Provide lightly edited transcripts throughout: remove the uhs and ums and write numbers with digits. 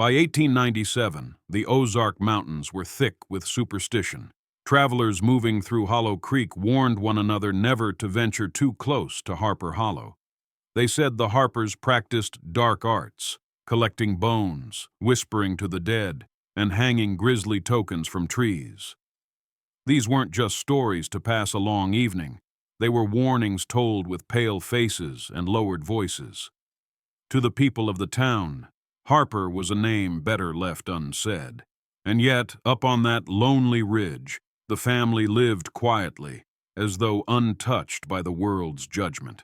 By 1897, the Ozark Mountains were thick with superstition. Travelers moving through Hollow Creek warned one another never to venture too close to Harper Hollow. They said the Harpers practiced dark arts, collecting bones, whispering to the dead, and hanging grisly tokens from trees. These weren't just stories to pass a long evening. They were warnings told with pale faces and lowered voices. To the people of the town, Harper was a name better left unsaid. And yet, up on that lonely ridge, the family lived quietly, as though untouched by the world's judgment.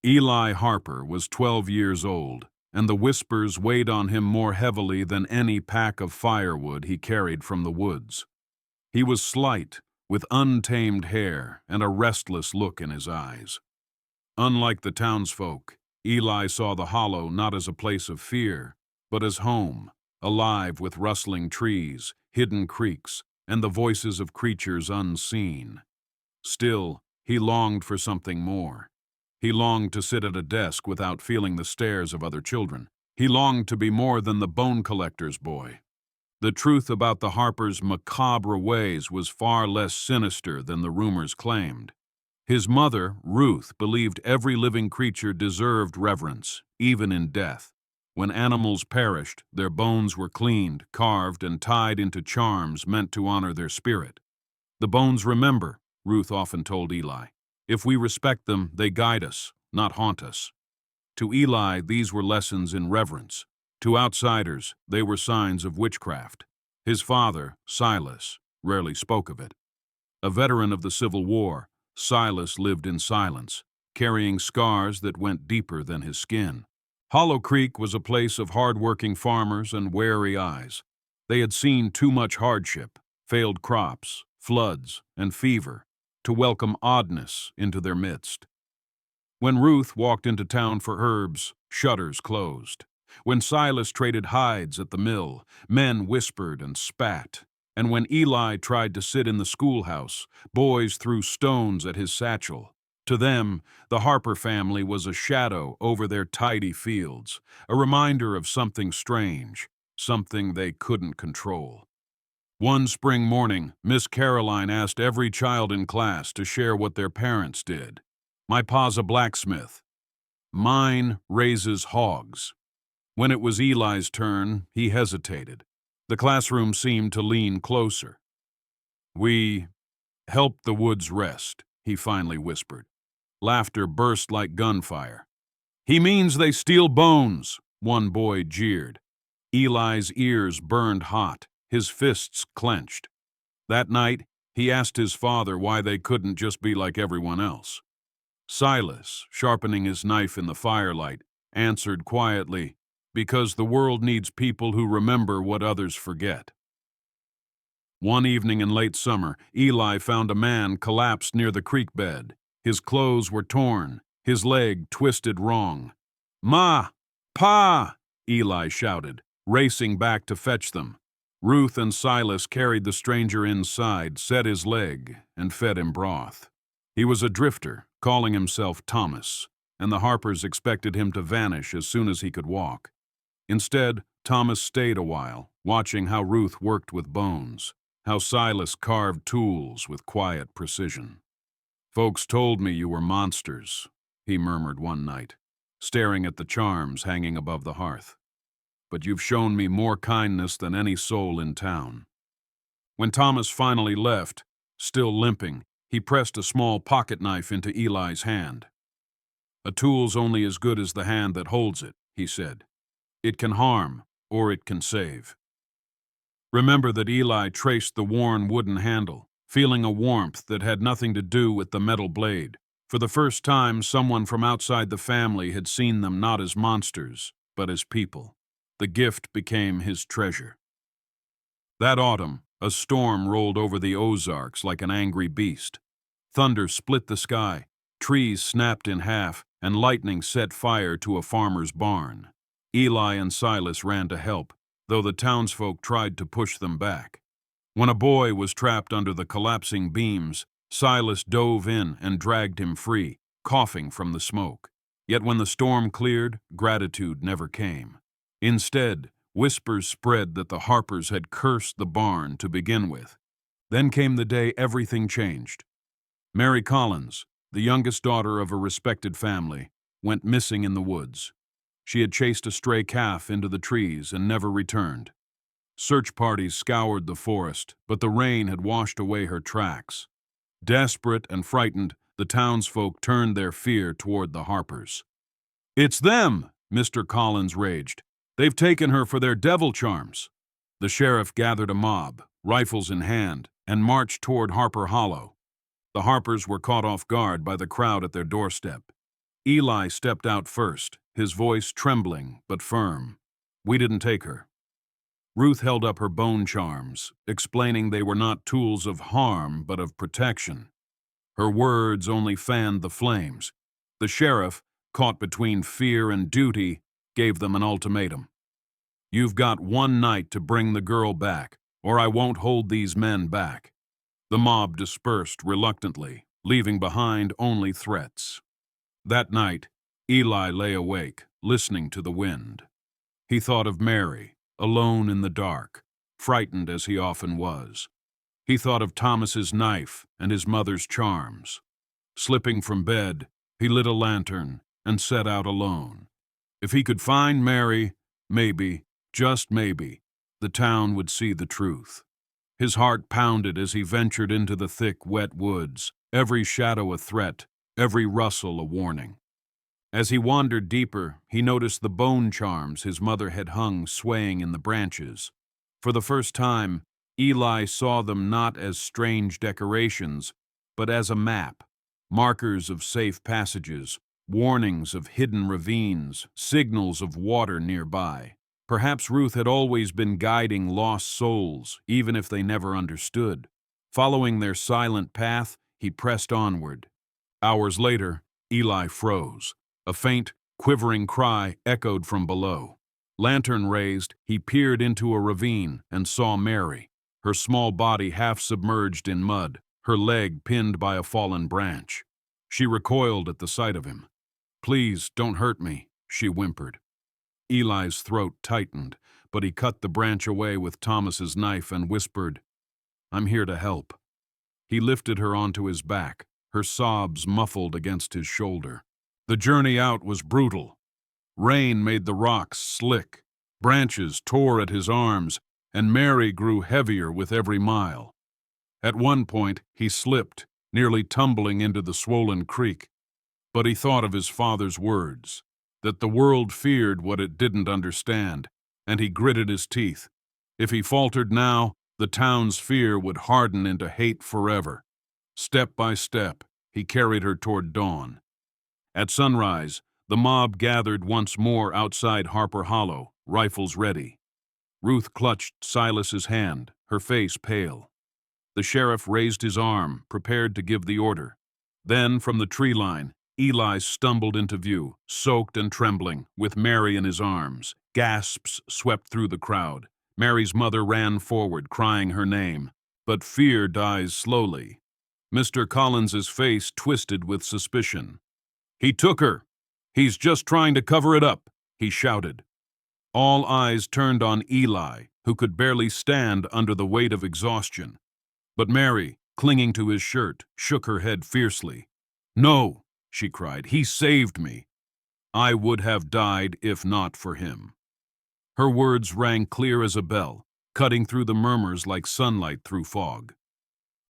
Eli Harper was 12 years old, and the whispers weighed on him more heavily than any pack of firewood he carried from the woods. He was slight, with untamed hair and a restless look in his eyes. Unlike the townsfolk, Eli saw the hollow not as a place of fear, but as home, alive with rustling trees, hidden creeks, and the voices of creatures unseen. Still, he longed for something more. He longed to sit at a desk without feeling the stares of other children. He longed to be more than the bone collector's boy. The truth about the Harpers' macabre ways was far less sinister than the rumors claimed. His mother, Ruth, believed every living creature deserved reverence, even in death. When animals perished, their bones were cleaned, carved, and tied into charms meant to honor their spirit. "The bones remember," Ruth often told Eli. "If we respect them, they guide us, not haunt us." To Eli, these were lessons in reverence. To outsiders, they were signs of witchcraft. His father, Silas, rarely spoke of it. A veteran of the Civil War, Silas lived in silence, carrying scars that went deeper than his skin. Hollow Creek was a place of hard-working farmers and wary eyes. They had seen too much hardship, failed crops, floods, and fever, to welcome oddness into their midst. When Ruth walked into town for herbs, shutters closed. When Silas traded hides at the mill, men whispered and spat. And when Eli tried to sit in the schoolhouse, boys threw stones at his satchel. To them, the Harper family was a shadow over their tidy fields, a reminder of something strange, something they couldn't control. One spring morning, Miss Caroline asked every child in class to share what their parents did. "My pa's a blacksmith." "Mine raises hogs." When it was Eli's turn, he hesitated. The classroom seemed to lean closer. "We help the woods rest," he finally whispered. Laughter burst like gunfire. "He means they steal bones," one boy jeered. Eli's ears burned hot, his fists clenched. That night, he asked his father why they couldn't just be like everyone else. Silas, sharpening his knife in the firelight, answered quietly, "Because the world needs people who remember what others forget." One evening in late summer, Eli found a man collapsed near the creek bed. His clothes were torn, his leg twisted wrong. "Ma! Pa!" Eli shouted, racing back to fetch them. Ruth and Silas carried the stranger inside, set his leg, and fed him broth. He was a drifter, calling himself Thomas, and the Harpers expected him to vanish as soon as he could walk. Instead, Thomas stayed a while, watching how Ruth worked with bones, how Silas carved tools with quiet precision. "Folks told me you were monsters," he murmured one night, staring at the charms hanging above the hearth. "But you've shown me more kindness than any soul in town." When Thomas finally left, still limping, he pressed a small pocket knife into Eli's hand. "A tool's only as good as the hand that holds it," he said. "It can harm, or it can save." Remember that Eli traced the worn wooden handle, feeling a warmth that had nothing to do with the metal blade. For the first time, someone from outside the family had seen them not as monsters, but as people. The gift became his treasure. That autumn, a storm rolled over the Ozarks like an angry beast. Thunder split the sky, trees snapped in half, and lightning set fire to a farmer's barn. Eli and Silas ran to help, though the townsfolk tried to push them back. When a boy was trapped under the collapsing beams, Silas dove in and dragged him free, coughing from the smoke. Yet when the storm cleared, gratitude never came. Instead, Whispers spread that the Harpers had cursed the barn to begin with. Then came the day everything changed. Mary Collins, the youngest daughter of a respected family, went missing in the woods. She had chased a stray calf into the trees and never returned. Search parties scoured the forest, but the rain had washed away her tracks. Desperate and frightened, the townsfolk turned their fear toward the Harpers. "It's them!" Mr. Collins raged. "They've taken her for their devil charms." The sheriff gathered a mob, rifles in hand, and marched toward Harper Hollow. The Harpers were caught off guard by the crowd at their doorstep. Eli stepped out first, his voice trembling but firm. "We didn't take her." Ruth held up her bone charms, explaining they were not tools of harm but of protection. Her words only fanned the flames. The sheriff, caught between fear and duty, gave them an ultimatum. "You've got one night to bring the girl back, or I won't hold these men back." The mob dispersed reluctantly, leaving behind only threats. That night, Eli lay awake, listening to the wind. He thought of Mary, alone in the dark, frightened as he often was. He thought of Thomas's knife and his mother's charms. Slipping from bed, he lit a lantern and set out alone. If he could find Mary, maybe, just maybe, the town would see the truth. His heart pounded as he ventured into the thick, wet woods, every shadow a threat, every rustle a warning. As he wandered deeper, he noticed the bone charms his mother had hung swaying in the branches. For the first time, Eli saw them not as strange decorations, but as a map, markers of safe passages, warnings of hidden ravines, signals of water nearby. Perhaps Ruth had always been guiding lost souls, even if they never understood. Following their silent path, he pressed onward. Hours later, Eli froze. A faint, quivering cry echoed from below. Lantern raised, he peered into a ravine and saw Mary, her small body half submerged in mud, her leg pinned by a fallen branch. She recoiled at the sight of him. "Please, don't hurt me," she whimpered. Eli's throat tightened, but he cut the branch away with Thomas's knife and whispered, "I'm here to help." He lifted her onto his back, her sobs muffled against his shoulder. The journey out was brutal. Rain made the rocks slick, branches tore at his arms, and Mary grew heavier with every mile. At one point, he slipped, nearly tumbling into the swollen creek. But he thought of his father's words, that the world feared what it didn't understand, and he gritted his teeth. If he faltered now, the town's fear would harden into hate forever. Step by step, he carried her toward dawn. At sunrise, the mob gathered once more outside Harper Hollow, rifles ready. Ruth clutched Silas's hand, her face pale. The sheriff raised his arm, prepared to give the order. Then, from the tree line, Eli stumbled into view, soaked and trembling, with Mary in his arms. Gasps swept through the crowd. Mary's mother ran forward, crying her name. But fear dies slowly. Mr. Collins's face twisted with suspicion. "He took her. He's just trying to cover it up," he shouted. All eyes turned on Eli, who could barely stand under the weight of exhaustion. But Mary, clinging to his shirt, shook her head fiercely. "No," she cried, "he saved me. I would have died if not for him." Her words rang clear as a bell, cutting through the murmurs like sunlight through fog.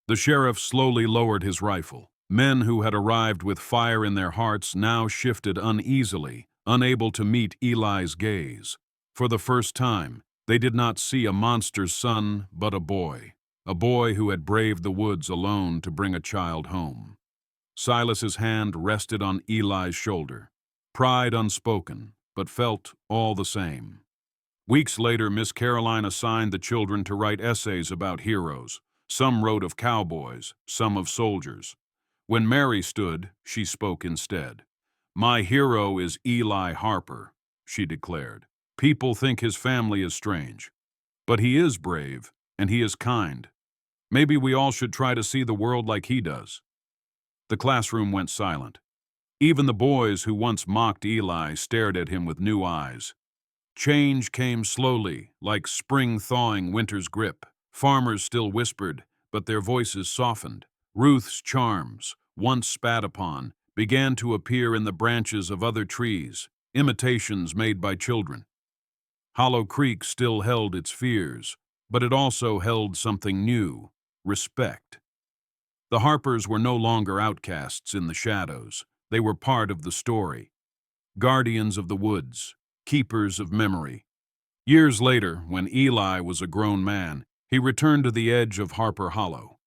The sheriff slowly lowered his rifle. Men who had arrived with fire in their hearts now shifted uneasily, unable to meet Eli's gaze. For the first time, they did not see a monster's son, but a boy who had braved the woods alone to bring a child home. Silas's hand rested on Eli's shoulder, pride unspoken, but felt all the same. Weeks later, Miss Caroline assigned the children to write essays about heroes. Some wrote of cowboys, some of soldiers. When Mary stood, she spoke instead. "My hero is Eli Harper," she declared. "People think his family is strange, but he is brave, and he is kind. Maybe we all should try to see the world like he does." The classroom went silent. Even the boys who once mocked Eli stared at him with new eyes. Change came slowly, like spring thawing winter's grip. Farmers still whispered, but their voices softened. Ruth's charms, once spat upon, began to appear in the branches of other trees, imitations made by children. Hollow Creek still held its fears, but it also held something new: respect. The Harpers were no longer outcasts in the shadows. They were part of the story, guardians of the woods, keepers of memory. Years later, when Eli was a grown man, he returned to the edge of Harper Hollow.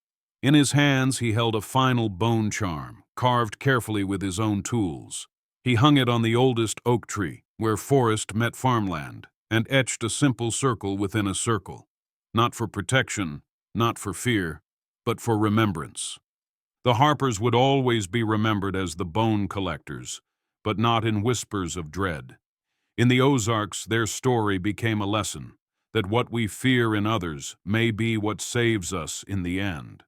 In his hands, he held a final bone charm, carved carefully with his own tools. He hung it on the oldest oak tree, where forest met farmland, and etched a simple circle within a circle. Not for protection, not for fear, but for remembrance. The Harpers would always be remembered as the bone collectors, but not in whispers of dread. In the Ozarks, their story became a lesson that what we fear in others may be what saves us in the end.